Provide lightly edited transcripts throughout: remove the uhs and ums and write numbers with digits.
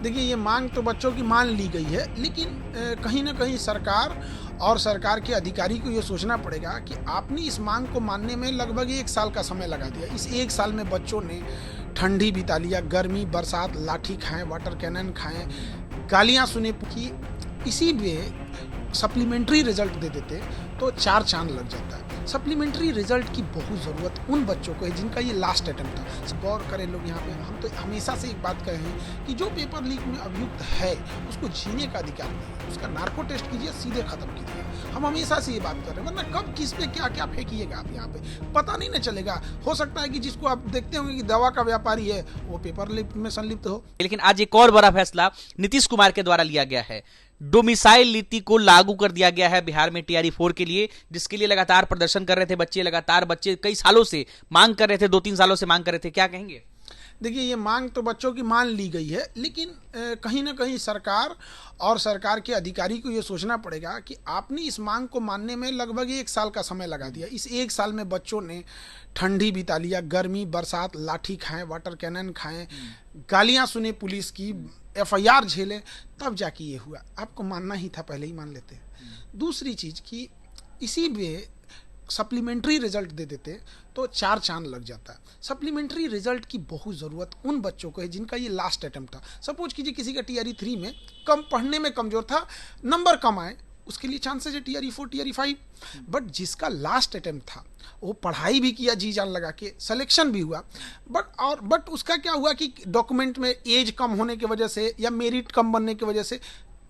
देखिए, ये मांग तो बच्चों की मान ली गई है, लेकिन कहीं ना कहीं सरकार और सरकार के अधिकारी को ये सोचना पड़ेगा कि आपने इस मांग को मानने में लगभग 1 साल का समय लगा दिया। इस 1 साल में बच्चों ने ठंडी बिता लिया, गर्मी बरसात, लाठी खाएं, वाटर कैनन खाएं, गालियां सुने कि इसी में सप्लीमेंट्री रिजल्ट दे देते तो 4 चांद लग जाता है। सप्लीमेंट्री रिजल्ट की बहुत ज़रूरत उन बच्चों को है जिनका ये लास्ट अटेम्प्ट था। गौर करें लोग यहाँ पे, हम तो हमेशा से एक बात कहे हैं कि जो पेपर लीक में अभियुक्त है उसको जीने का अधिकार नहीं है, उसका नार्को टेस्ट कीजिए, सीधे खत्म कीजिए। हम हमेशा से ये बात कर रहे हैं, वरना कब किस पे क्या क्या फेंकिएगा आप यहाँ पे पता नहीं ना चलेगा। हो सकता है कि जिसको आप देखते होंगे कि दवा का व्यापारी है वो पेपर लीक में संलिप्त हो। लेकिन आज एक और बड़ा फैसला नीतीश कुमार के द्वारा लिया गया है। डोमिसाइल नीति को लागू कर दिया गया है बिहार में टीआरई 4 के लिए, जिसके लिए लगातार प्रदर्शन कर रहे थे बच्चे, लगातार बच्चे कई सालों से मांग कर रहे थे, 2-3 सालों से मांग कर रहे थे। क्या कहेंगे? देखिए, ये मांग तो बच्चों की मान ली गई है, लेकिन कहीं ना कहीं सरकार और सरकार के अधिकारी को ये सोचना पड़ेगा कि आपने इस मांग को मानने में लगभग 1 साल का समय लगा दिया। इस 1 साल में बच्चों ने ठंडी बिता लिया, गर्मी बरसात, लाठी खाएं, वाटर कैनन खाएं, गालियां सुने पुलिस की, एफआईआर झेले, तब जाके ये हुआ। आपको मानना ही था, पहले ही मान लेते। दूसरी चीज़ कि इसी में सप्लीमेंट्री रिजल्ट दे देते तो 4 चांद लग जाता है। सप्लीमेंट्री रिजल्ट की बहुत ज़रूरत उन बच्चों को है जिनका ये लास्ट अटेम्प्ट था। सपोज कीजिए किसी का टीआरई 3 में कम पढ़ने में कमज़ोर था, नंबर कम आए, उसके लिए चांसेस है टीआरई 4 टीआरई 5। बट जिसका लास्ट अटेम्प्ट था वो पढ़ाई भी किया जी जान लगा के, सिलेक्शन भी हुआ, बट उसका क्या हुआ कि डॉक्यूमेंट में एज कम होने की वजह से या मेरिट कम बनने की वजह से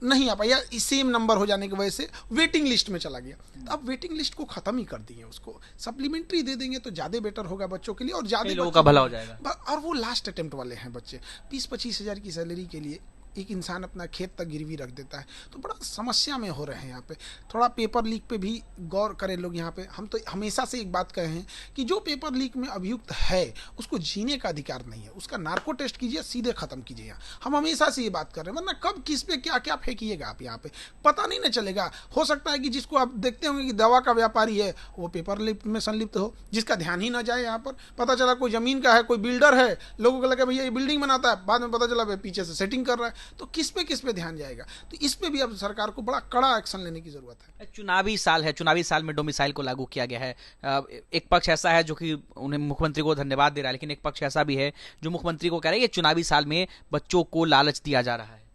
नहीं आ पाया, सेम नंबर हो जाने की वजह से वेटिंग लिस्ट में चला गया। तो अब वेटिंग लिस्ट को खत्म ही कर दिए, उसको सप्लीमेंट्री दे देंगे तो ज़्यादा बेटर होगा बच्चों के लिए और ज़्यादा लोगों का भला हो जाएगा। और वो लास्ट अटेम्प्ट वाले हैं बच्चे। 20-25 हज़ार की सैलरी के लिए एक इंसान अपना खेत तक गिरवी रख देता है, तो बड़ा समस्या में हो रहे हैं यहाँ पे। थोड़ा पेपर लीक पे भी गौर करें लोग यहाँ पे। हम तो हमेशा से एक बात कहे हैं कि जो पेपर लीक में अभियुक्त है उसको जीने का अधिकार नहीं है, उसका नार्को टेस्ट कीजिए, सीधे खत्म कीजिए। यहाँ हम हमेशा से ये बात कर रहे हैं, वरना कब किस पे क्या क्या फेंकिएगा आप यहाँ पे पता नहीं ना चलेगा। हो सकता है कि जिसको आप देखते होंगे कि दवा का व्यापारी है वो पेपर लीक में संलिप्त हो, जिसका ध्यान ही ना जाए। यहाँ पर पता चला कोई जमीन का है, कोई बिल्डर है, लोगों को लगा भैया ये बिल्डिंग बनाता है, बाद में पता चला पीछे से सेटिंग कर रहा है, तो किस पे ध्यान जाएगा। तो इस पे भी अब सरकार को बड़ा कड़ा एक्शन लेने की जरूरत है। चुनावी साल है, चुनावी साल में डोमिसाइल को लागू किया गया है। एक पक्ष ऐसा है जो कि उन्हें मुख्यमंत्री को धन्यवाद दे रहा है, लेकिन एक पक्ष ऐसा भी है जो मुख्यमंत्री को कह रहा है ये चुनावी साल में बच्चों को लालच दिया जा रहा है।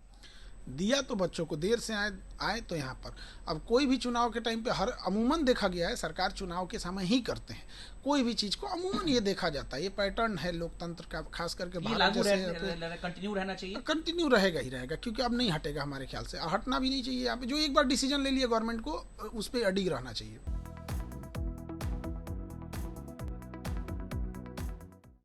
दिया तो बच्चों को, देर से आए तो यहाँ पर अब कोई भी चुनाव के टाइम पे अमूमन देखा गया है, सरकार चुनाव के समय ही करते हैं कोई भी चीज़ को, अमूमन ये देखा जाता है। ये पैटर्न है लोकतंत्र का, खास करके भारत जैसे कंटिन्यू रहना चाहिए, कंटिन्यू रहेगा ही रहेगा, क्योंकि अब नहीं हटेगा हमारे ख्याल से, हटना भी नहीं चाहिए। यहाँ पे जो एक बार डिसीजन ले लिया गवर्नमेंट को उस पर अडिग रहना चाहिए।